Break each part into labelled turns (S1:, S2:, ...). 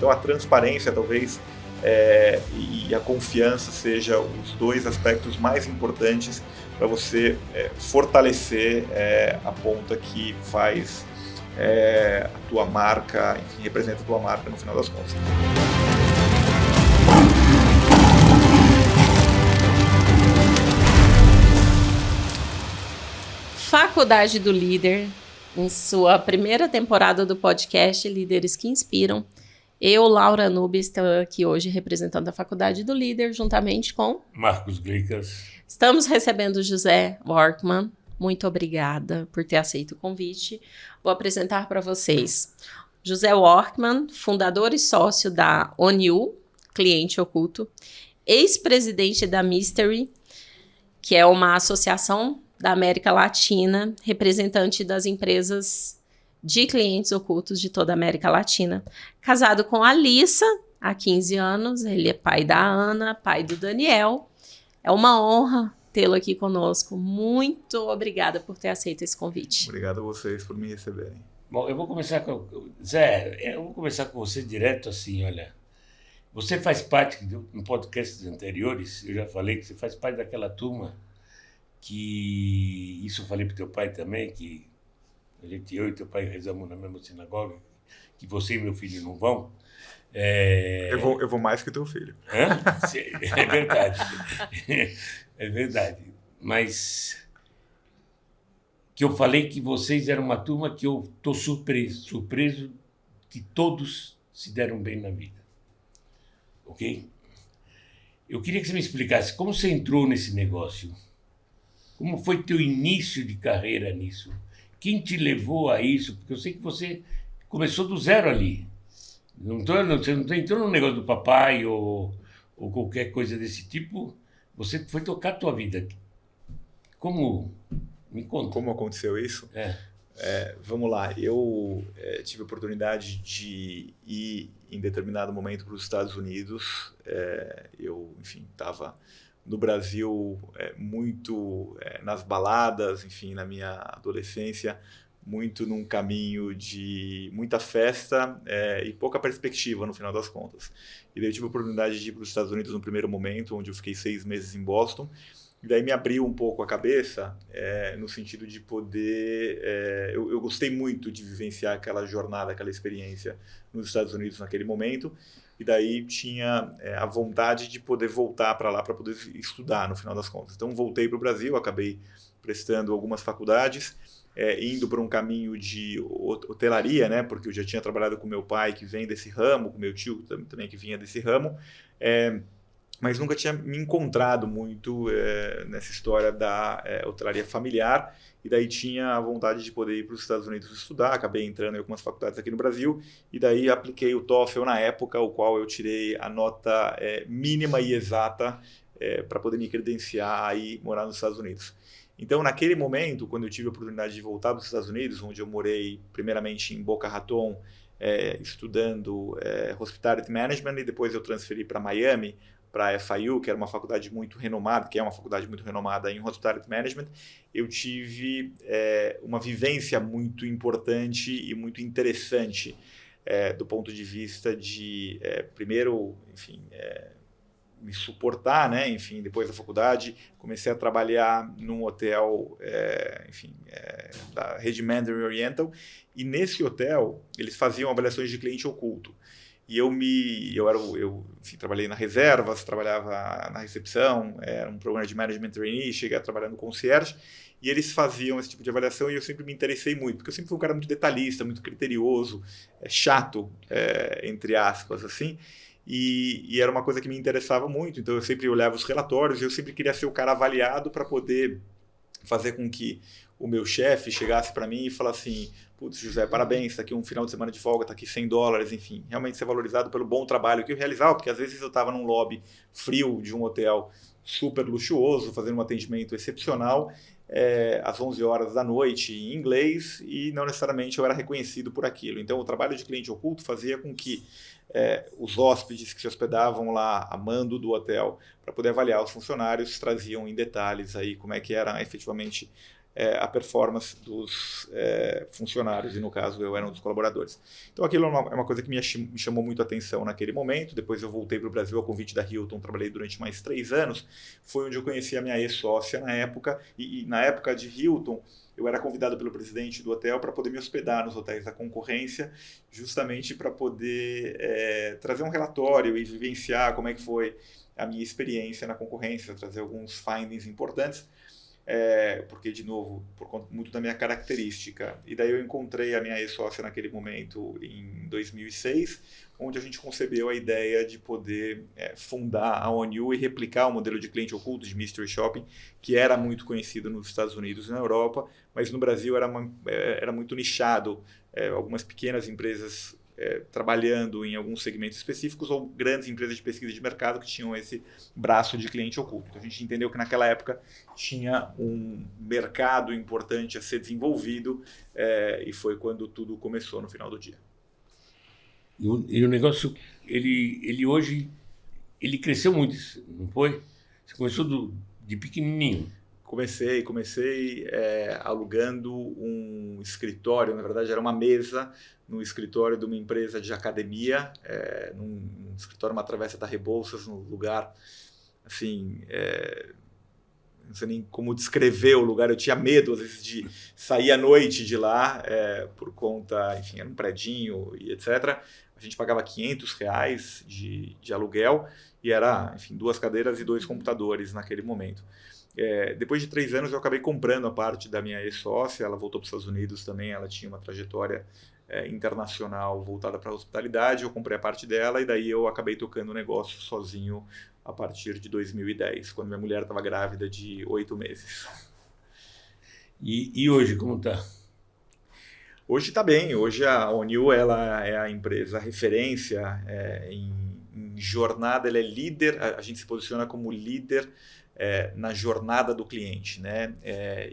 S1: Então a transparência talvez e a confiança seja os dois aspectos mais importantes para você fortalecer a ponta que faz a tua marca, enfim, representa a tua marca no final das contas.
S2: Faculdade do Líder, em sua primeira temporada do podcast Líderes que Inspiram. Eu, Laura Nubes, estou aqui hoje representando a Faculdade do Líder, juntamente com
S3: Marcos Glicas.
S2: Estamos recebendo o José Workman. Muito obrigada por ter aceito o convite. Vou apresentar para vocês José Workman, fundador e sócio da ONU, cliente oculto, ex-presidente da Mystery, que é uma associação da América Latina, representante das empresas de clientes ocultos de toda a América Latina. Casado com a Alissa, há 15 anos, ele é pai da Ana, pai do Daniel. É uma honra tê-lo aqui conosco. Muito obrigada por ter aceito esse convite.
S1: Obrigado a vocês por me receberem.
S3: Bom, eu vou começar com... Zé, eu vou começar com você direto assim, olha. Você faz parte, em podcasts anteriores, eu já falei que você faz parte daquela turma que... Isso eu falei para teu pai também, que eu e teu pai rezamos na mesma sinagoga, que você e meu filho não vão.
S1: Eu vou mais que teu filho.
S3: Hã? É verdade. É verdade. Mas que eu falei que vocês eram uma turma que eu estou surpreso que todos se deram bem na vida. Ok? Eu queria que você me explicasse como você entrou nesse negócio. Como foi teu início de carreira nisso? Quem te levou a isso? Porque eu sei que você começou do zero ali. Você não entrou no negócio do papai ou qualquer coisa desse tipo. Você foi tocar a tua vida. Como? Me conta.
S1: Como aconteceu isso? Vamos lá. Eu tive a oportunidade de ir em determinado momento para os Estados Unidos. Eu, enfim, estava no Brasil muito nas baladas, enfim, na minha adolescência, muito num caminho de muita festa e pouca perspectiva no final das contas. E daí eu tive a oportunidade de ir para os Estados Unidos no primeiro momento, onde eu fiquei 6 meses em Boston, e daí me abriu um pouco a cabeça no sentido de poder... Eu gostei muito de vivenciar aquela jornada, aquela experiência nos Estados Unidos naquele momento, e daí tinha a vontade de poder voltar para lá para poder estudar no final das contas. Então voltei para o Brasil, acabei prestando algumas faculdades, indo para um caminho de hotelaria, né? Porque eu já tinha trabalhado com meu pai, que vem desse ramo, com meu tio também, que vinha desse ramo, mas nunca tinha me encontrado muito nessa história da hotelaria familiar, e daí tinha a vontade de poder ir para os Estados Unidos estudar. Acabei entrando em algumas faculdades aqui no Brasil, e daí apliquei o TOEFL na época, o qual eu tirei a nota mínima e exata para poder me credenciar e morar nos Estados Unidos. Então, naquele momento, quando eu tive a oportunidade de voltar para os Estados Unidos, onde eu morei primeiramente em Boca Raton, estudando Hospitality Management, e depois eu transferi para Miami, para a FIU, que era uma faculdade muito renomada, que é uma faculdade muito renomada em Hospitality Management, eu tive uma vivência muito importante e muito interessante do ponto de vista de, primeiro, enfim, me suportar, né? Enfim, depois da faculdade, comecei a trabalhar num hotel, da rede Mandarin Oriental, e nesse hotel eles faziam avaliações de cliente oculto. E eu trabalhei na reservas, trabalhava na recepção, era um programa de management trainee, cheguei a trabalhar no concierge, e eles faziam esse tipo de avaliação, e eu sempre me interessei muito, porque eu sempre fui um cara muito detalhista, muito criterioso, chato, entre aspas, assim, e era uma coisa que me interessava muito. Então eu sempre olhava os relatórios, eu sempre queria ser o cara avaliado para poder fazer com que o meu chefe chegasse para mim e falasse assim: putz, José, parabéns, está aqui um final de semana de folga, está aqui $100, enfim, realmente ser valorizado pelo bom trabalho que eu realizava, porque às vezes eu estava num lobby frio de um hotel super luxuoso, fazendo um atendimento excepcional, às 11 horas da noite em inglês, e não necessariamente eu era reconhecido por aquilo. Então o trabalho de cliente oculto fazia com que os hóspedes que se hospedavam lá a mando do hotel para poder avaliar os funcionários traziam em detalhes aí como é que era efetivamente a performance dos funcionários, e no caso eu era um dos colaboradores. Então aquilo é uma coisa que me chamou muito a atenção naquele momento. Depois eu voltei para o Brasil a convite da Hilton, trabalhei durante mais 3 anos, foi onde eu conheci a minha ex-sócia na época, e na época de Hilton, eu era convidado pelo presidente do hotel para poder me hospedar nos hotéis da concorrência, justamente para poder trazer um relatório e vivenciar como é que foi a minha experiência na concorrência, trazer alguns findings importantes, porque, de novo, por conta muito da minha característica. E daí eu encontrei a minha ex-sócia naquele momento em 2006, onde a gente concebeu a ideia de poder fundar a ONU e replicar o modelo de cliente oculto de Mystery Shopping, que era muito conhecido nos Estados Unidos e na Europa, mas no Brasil era muito nichado. Algumas pequenas empresas trabalhando em alguns segmentos específicos ou grandes empresas de pesquisa de mercado que tinham esse braço de cliente oculto. Então, a gente entendeu que naquela época tinha um mercado importante a ser desenvolvido e foi quando tudo começou no final do dia.
S3: E o negócio, ele hoje, ele cresceu muito, não foi? Você começou de pequenininho.
S1: Comecei alugando um escritório, na verdade era uma mesa no escritório de uma empresa de academia, num escritório, uma travessa da Rebouças, num lugar, assim, não sei nem como descrever o lugar, eu tinha medo às vezes de sair à noite de lá, por conta, enfim, era um predinho e etc. A gente pagava R$500 de aluguel e era, enfim, 2 cadeiras e 2 computadores naquele momento. Depois de 3 anos eu acabei comprando a parte da minha ex-sócia, ela voltou para os Estados Unidos também, ela tinha uma trajetória internacional voltada para a hospitalidade, eu comprei a parte dela e daí eu acabei tocando o negócio sozinho a partir de 2010, quando minha mulher estava grávida de 8 meses.
S3: E hoje, como está?
S1: Hoje está bem, hoje a ONU ela é a empresa referência em jornada, ela é líder, a gente se posiciona como líder na jornada do cliente, né?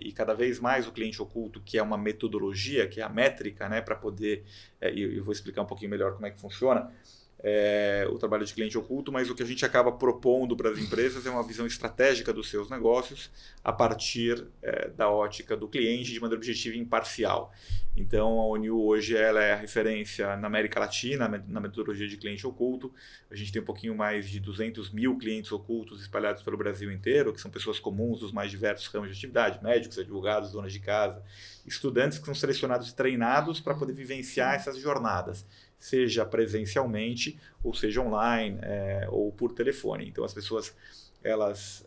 S1: E cada vez mais o cliente oculto, que é uma metodologia, que é a métrica, né, para poder, eu vou explicar um pouquinho melhor como é que funciona o trabalho de cliente oculto, mas o que a gente acaba propondo para as empresas é uma visão estratégica dos seus negócios a partir da ótica do cliente de maneira objetiva e imparcial. Então, a ONU hoje ela é a referência na América Latina, na metodologia de cliente oculto. A gente tem um pouquinho mais de 200 mil clientes ocultos espalhados pelo Brasil inteiro, que são pessoas comuns dos mais diversos ramos de atividade, médicos, advogados, donas de casa, estudantes que são selecionados e treinados para poder vivenciar essas jornadas, seja presencialmente, ou seja online, ou por telefone. Então, as pessoas, elas,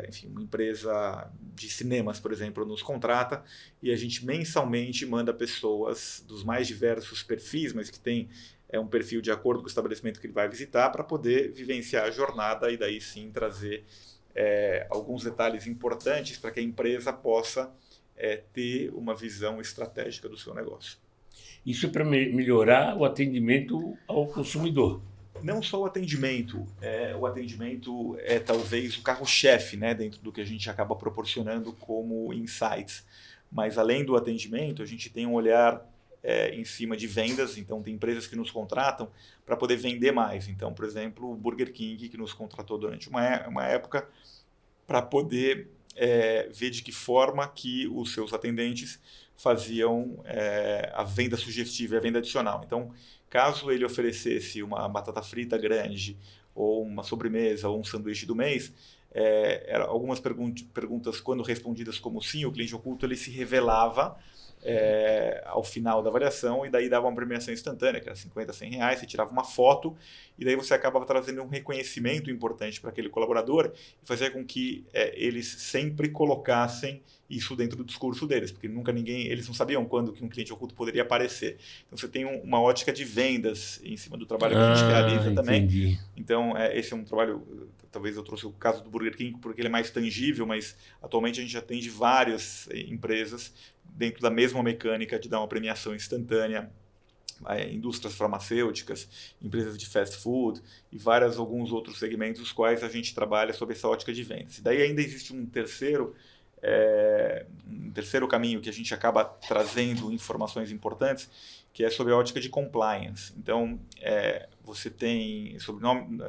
S1: enfim, uma empresa de cinemas, por exemplo, nos contrata e a gente mensalmente manda pessoas dos mais diversos perfis, mas que tem um perfil de acordo com o estabelecimento que ele vai visitar, para poder vivenciar a jornada e daí sim trazer alguns detalhes importantes para que a empresa possa ter uma visão estratégica do seu negócio.
S3: Isso é para melhorar o atendimento ao consumidor.
S1: Não só o atendimento é talvez o carro-chefe, né, dentro do que a gente acaba proporcionando como insights. Mas além do atendimento, a gente tem um olhar em cima de vendas. Então tem empresas que nos contratam para poder vender mais. Então, por exemplo, o Burger King, que nos contratou durante uma época para poder ver de que forma que os seus atendentes faziam a venda sugestiva e a venda adicional. Então, caso ele oferecesse uma batata frita grande, ou uma sobremesa, ou um sanduíche do mês, algumas perguntas, quando respondidas como sim, o cliente oculto ele se revelava ao final da avaliação, e daí dava uma premiação instantânea, que era R$50, R$100, você tirava uma foto, e daí você acabava trazendo um reconhecimento importante para aquele colaborador, e fazia com que eles sempre colocassem isso dentro do discurso deles, porque eles não sabiam quando que um cliente oculto poderia aparecer. Então você tem uma ótica de vendas em cima do trabalho que a gente realiza também.
S3: Entendi.
S1: Então esse é um trabalho, talvez eu trouxe o caso do Burger King porque ele é mais tangível, mas atualmente a gente atende várias empresas dentro da mesma mecânica de dar uma premiação instantânea, indústrias farmacêuticas, empresas de fast food e alguns outros segmentos os quais a gente trabalha sob essa ótica de vendas. E daí ainda existe um terceiro caminho que a gente acaba trazendo informações importantes, que é sobre a ótica de compliance. Então, você tem sobrenome,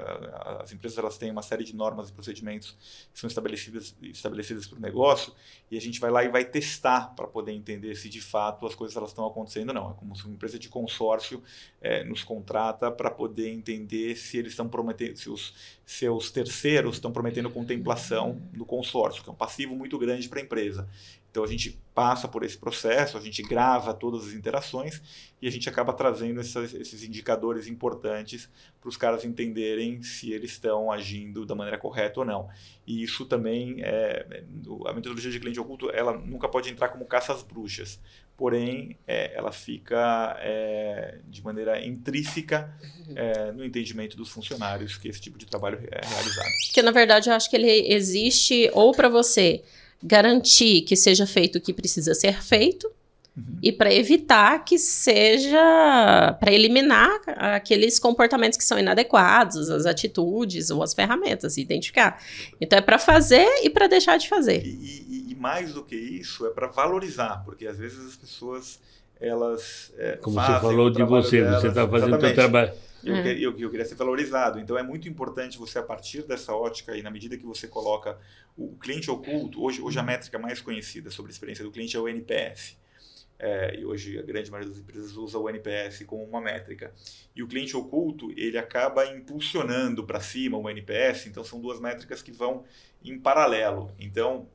S1: as empresas elas têm uma série de normas e procedimentos que são estabelecidas para o negócio, e a gente vai lá e vai testar para poder entender se de fato as coisas elas estão acontecendo ou não. É como se uma empresa de consórcio nos contrata para poder entender se eles estão prometendo, se os seus terceiros estão prometendo contemplação do consórcio, que é um passivo muito grande para a empresa. Então a gente passa por esse processo, a gente grava todas as interações e a gente acaba trazendo esses indicadores importantes para os caras entenderem se eles estão agindo da maneira correta ou não. E isso também, a metodologia de cliente oculto, ela nunca pode entrar como caça às bruxas, porém ela fica de maneira intrínseca no entendimento dos funcionários que esse tipo de trabalho é realizado.
S2: Porque na verdade eu acho que ele existe ou para você garantir que seja feito o que precisa ser feito, e para evitar que seja, para eliminar aqueles comportamentos que são inadequados, as atitudes ou as ferramentas, identificar. Então é para fazer e para deixar de fazer.
S1: E mais do que isso, é para valorizar, porque às vezes as pessoas, elas
S3: como você falou de você está fazendo o seu trabalho.
S1: Eu queria ser valorizado. Então, é muito importante você, a partir dessa ótica, e na medida que você coloca o cliente oculto, hoje a métrica mais conhecida sobre a experiência do cliente é o NPS. E hoje a grande maioria das empresas usa o NPS como uma métrica. E o cliente oculto, ele acaba impulsionando para cima o NPS, então são duas métricas que vão em paralelo. Então,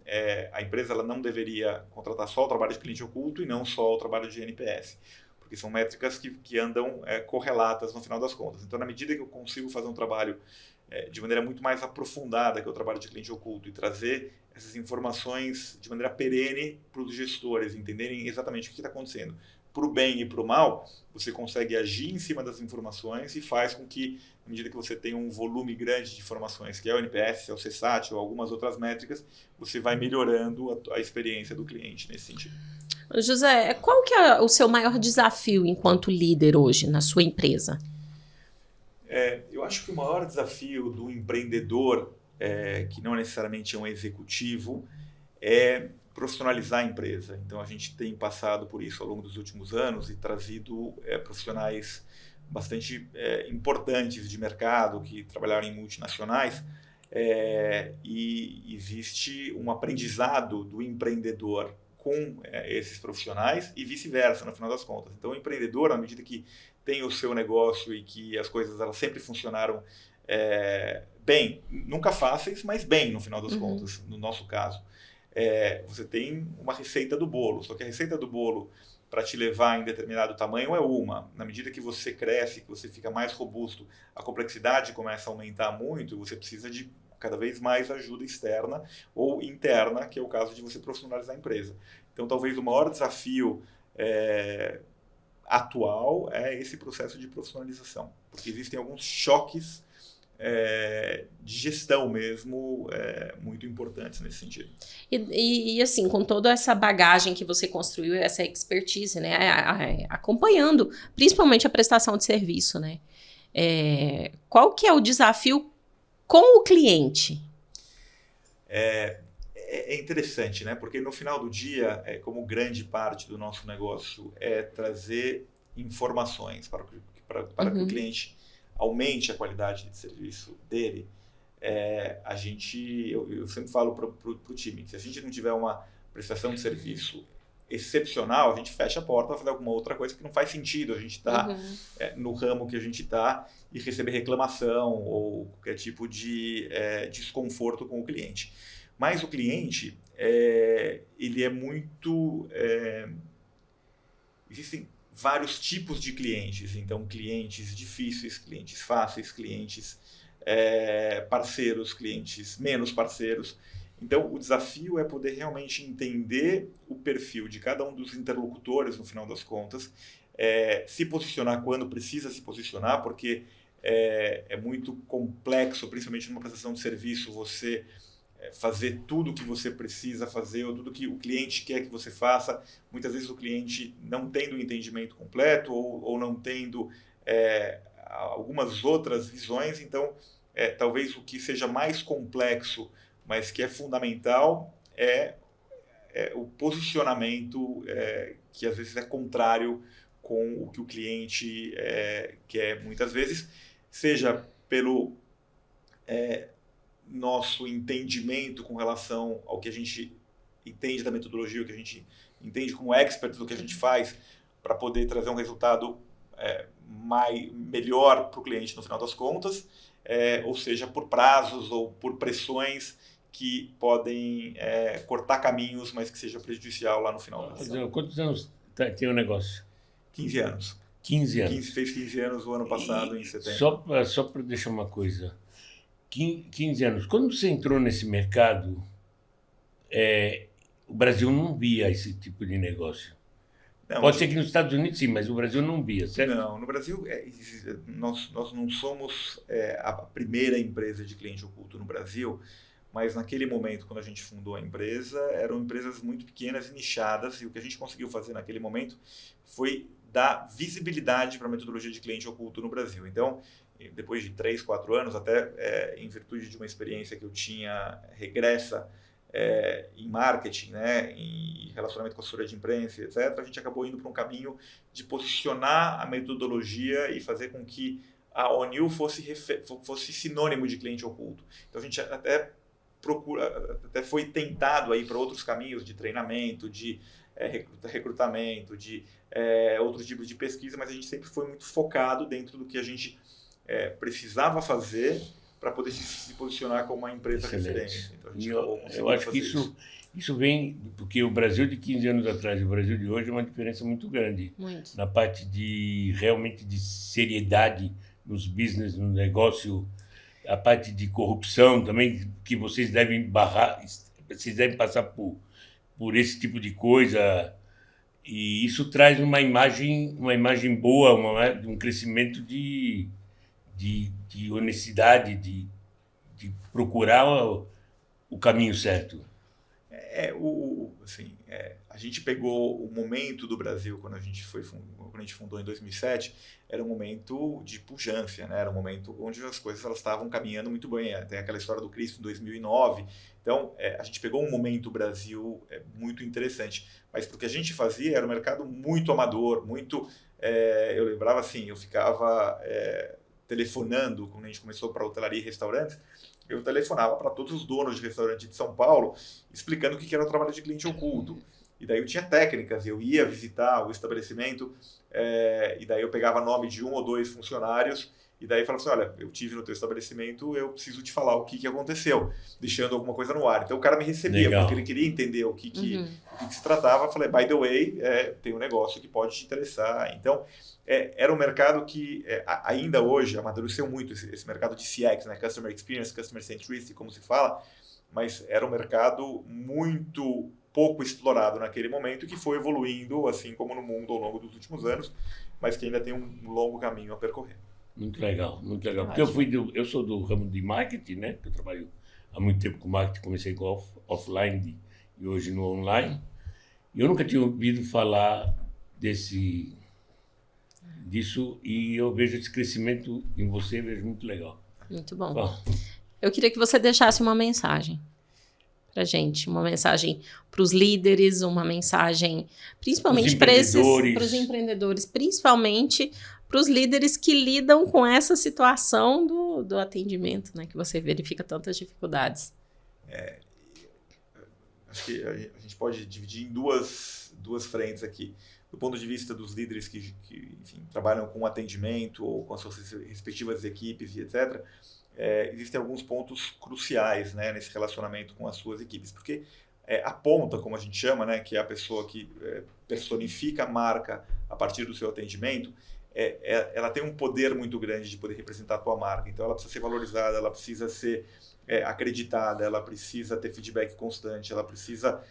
S1: a empresa ela não deveria contratar só o trabalho de cliente oculto e não só o trabalho de NPS. Porque são métricas que andam correlatas no final das contas. Então, na medida que eu consigo fazer um trabalho de maneira muito mais aprofundada, que é o trabalho de cliente oculto, e trazer essas informações de maneira perene para os gestores entenderem exatamente o que está acontecendo, para o bem e para o mal, você consegue agir em cima das informações e faz com que, na medida que você tem um volume grande de informações, que é o NPS, é o CSAT ou algumas outras métricas, você vai melhorando a experiência do cliente nesse sentido.
S2: José, qual que é o seu maior desafio enquanto líder hoje na sua empresa?
S1: Eu acho que o maior desafio do empreendedor, que não necessariamente é um executivo, é profissionalizar a empresa. Então, a gente tem passado por isso ao longo dos últimos anos e trazido profissionais bastante importantes de mercado, que trabalharam em multinacionais, e existe um aprendizado do empreendedor com esses profissionais e vice-versa, no final das contas. Então, o empreendedor, à medida que tem o seu negócio e que as coisas elas sempre funcionaram bem, nunca fáceis, mas bem, no final das contas, no nosso caso. Você tem uma receita do bolo, só que a receita do bolo, para te levar em determinado tamanho, é uma. Na medida que você cresce, que você fica mais robusto, a complexidade começa a aumentar muito, você precisa de cada vez mais ajuda externa ou interna, que é o caso de você profissionalizar a empresa. Então, talvez o maior desafio atual é esse processo de profissionalização, porque existem alguns choques de gestão mesmo muito importantes nesse sentido.
S2: E assim, com toda essa bagagem que você construiu, essa expertise, né, acompanhando principalmente a prestação de serviço, né, qual que é o desafio com o cliente?
S1: É interessante, né? Porque no final do dia, como grande parte do nosso negócio é trazer informações para que o cliente aumente a qualidade de serviço dele, eu sempre falo para o time que se a gente não tiver uma prestação de serviço excepcional, a gente fecha a porta para fazer alguma outra coisa que não faz sentido a gente estar no ramo que a gente está e receber reclamação ou qualquer tipo de desconforto com o cliente. Mas o cliente, ele é muito... existem vários tipos de clientes, então clientes difíceis, clientes fáceis, clientes parceiros, clientes menos parceiros. Então, o desafio é poder realmente entender o perfil de cada um dos interlocutores, no final das contas, se posicionar quando precisa se posicionar, porque é muito complexo, principalmente numa prestação de serviço, você fazer tudo o que você precisa fazer, ou tudo que o cliente quer que você faça. Muitas vezes o cliente não tendo o entendimento completo, ou não tendo algumas outras visões. Então, talvez o que seja mais complexo, mas que é fundamental, é o posicionamento que às vezes é contrário com o que o cliente quer muitas vezes. seja pelo nosso entendimento com relação ao que a gente entende da metodologia, o que a gente entende como expert do que a gente faz, para poder trazer um resultado melhor para o cliente no final das contas, ou seja, por prazos ou por pressões que podem cortar caminhos, mas que seja prejudicial lá no final.
S3: Quantos anos tem o negócio?
S1: 15 anos.
S3: 15 anos.
S1: Fez 15 anos o ano passado, em setembro.
S3: Só para deixar uma coisa. 15 anos. Quando você entrou nesse mercado, o Brasil não via esse tipo de negócio.
S1: Não,
S3: pode ser que nos Estados Unidos sim, mas o Brasil não via, certo?
S1: Não, no Brasil nós não somos a primeira empresa de cliente oculto no Brasil, mas naquele momento, quando a gente fundou a empresa, eram empresas muito pequenas e nichadas, e o que a gente conseguiu fazer naquele momento foi dar visibilidade para a metodologia de cliente oculto no Brasil. Então, depois de 3, 4 anos, até em virtude de uma experiência que eu tinha regressa em marketing, né, em relacionamento com assessoria de imprensa, etc., a gente acabou indo para um caminho de posicionar a metodologia e fazer com que a ONU fosse sinônimo de cliente oculto. Então, a gente até foi tentado aí para outros caminhos de treinamento, de recrutamento, de outros tipos de pesquisa, mas a gente sempre foi muito focado dentro do que a gente precisava fazer para poder se posicionar como uma empresa referência. Então, a gente
S3: eu acho que isso vem porque o Brasil de 15 anos atrás e o Brasil de hoje é uma diferença muito grande.
S2: Muito.
S3: Na parte realmente de seriedade nos business, no negócio, a parte de corrupção também, que vocês devem passar por esse tipo de coisa, e isso traz uma imagem boa, um crescimento de honestidade, de procurar o caminho certo.
S1: A gente pegou o momento do Brasil quando a gente fundou em 2007, era um momento de pujança, né? Era um momento onde as coisas estavam caminhando muito bem. Tem aquela história do Cristo em 2009. Então, a gente pegou um momento Brasil muito interessante. Mas porque a gente fazia era um mercado muito amador, muito... eu lembrava assim, eu ficava telefonando, quando a gente começou para hotelaria e restaurantes, eu telefonava para todos os donos de restaurante de São Paulo, explicando o que era o trabalho de cliente oculto. E daí eu tinha técnicas, eu ia visitar o estabelecimento, e daí eu pegava nome de 1 ou 2 funcionários, e daí falava assim, olha, eu tive no teu estabelecimento, eu preciso te falar o que aconteceu, deixando alguma coisa no ar. Então o cara me recebia, porque ele queria entender o que se tratava. Eu falei, by the way, tem um negócio que pode te interessar. Então, era um mercado que ainda hoje amadureceu muito, esse mercado de CX, né? Customer Experience, Customer Centricity, como se fala, mas era um mercado muito pouco explorado naquele momento e que foi evoluindo, assim como no mundo ao longo dos últimos anos, mas que ainda tem um longo caminho a percorrer.
S3: Muito legal, muito legal. Porque eu sou do ramo de marketing, né? Eu trabalho há muito tempo com marketing, comecei com offline e hoje no online. E eu nunca tinha ouvido falar disso, e eu vejo esse crescimento em você, vejo muito legal.
S2: Muito bom. Eu queria que você deixasse uma mensagem para a gente, uma mensagem para os líderes, uma mensagem principalmente para os empreendedores, principalmente para os líderes que lidam com essa situação do atendimento, né, que você verifica tantas dificuldades.
S1: Acho que a gente pode dividir em duas frentes aqui. Do ponto de vista dos líderes que enfim, trabalham com atendimento ou com as suas respectivas equipes e etc., existem alguns pontos cruciais, né, nesse relacionamento com as suas equipes, porque a ponta, como a gente chama, né, que é a pessoa que personifica a marca a partir do seu atendimento, ela tem um poder muito grande de poder representar a tua marca. Então ela precisa ser valorizada, ela precisa ser acreditada, ela precisa ter feedback constante, ela precisa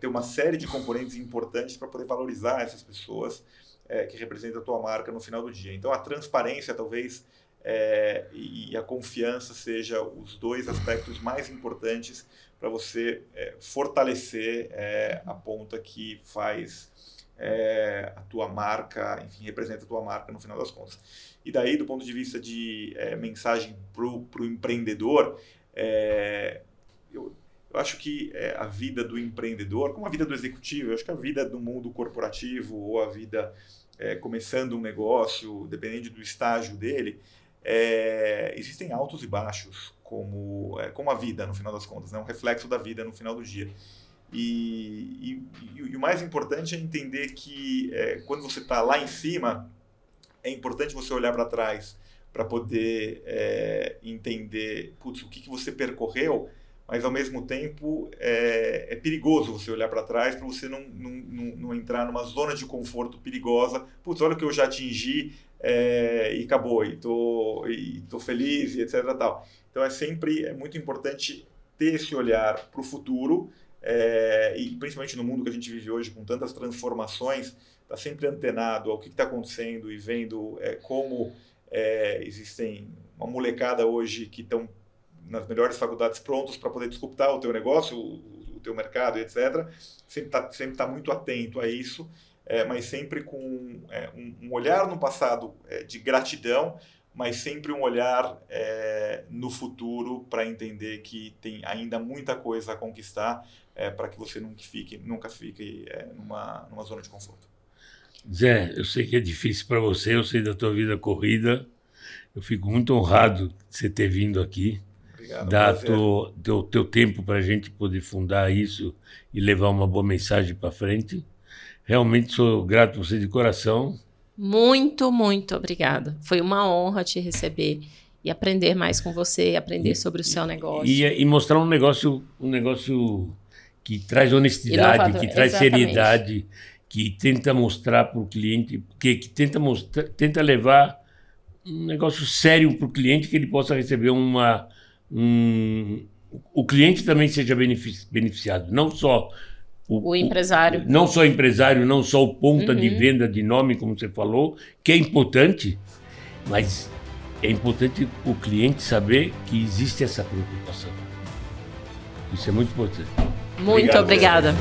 S1: ter uma série de componentes importantes para poder valorizar essas pessoas que representam a tua marca no final do dia. Então a transparência talvez e a confiança seja os 2 aspectos mais importantes para você fortalecer a ponta que faz a tua marca, enfim, representa a tua marca no final das contas. E daí, do ponto de vista de mensagem para o empreendedor, eu acho que a vida do empreendedor, como a vida do executivo, eu acho que a vida do mundo corporativo ou a vida começando um negócio, dependendo do estágio dele, existem altos e baixos, como a vida, no final das contas, né? Um reflexo da vida no final do dia. E o mais importante é entender que quando você está lá em cima, é importante você olhar para trás para poder entender o que você percorreu, mas ao mesmo tempo é perigoso você olhar para trás para você não entrar numa zona de conforto perigosa. Olha o que eu já atingi e acabou, e tô feliz, e etc. Tal. Então é muito importante ter esse olhar para o futuro, e principalmente no mundo que a gente vive hoje, com tantas transformações, está sempre antenado ao que está acontecendo e vendo como existem uma molecada hoje que estão nas melhores faculdades prontos para poder disruptar o teu negócio, o teu mercado, etc. Sempre tá muito atento a isso, mas sempre com um olhar no passado de gratidão, mas sempre um olhar no futuro para entender que tem ainda muita coisa a conquistar, para que você nunca fique numa zona de conforto.
S3: Zé, eu sei que é difícil para você, eu sei da tua vida corrida, eu fico muito honrado de você ter vindo aqui. Dar teu tempo para a gente poder fundar isso e levar uma boa mensagem para frente. Realmente sou grato a você de coração.
S2: Muito, muito obrigada. Foi uma honra te receber e aprender mais com você, aprender sobre o seu negócio.
S3: E mostrar um negócio que traz honestidade, inovador, que traz seriedade, que tenta mostrar para o cliente, que tenta levar um negócio sério para o cliente, que ele possa receber o cliente também seja beneficiado, não só o empresário. Não só o empresário, não só o ponta de venda de nome, como você falou, que é importante, mas é importante o cliente saber que existe essa preocupação. Isso é muito importante.
S2: Muito obrigada.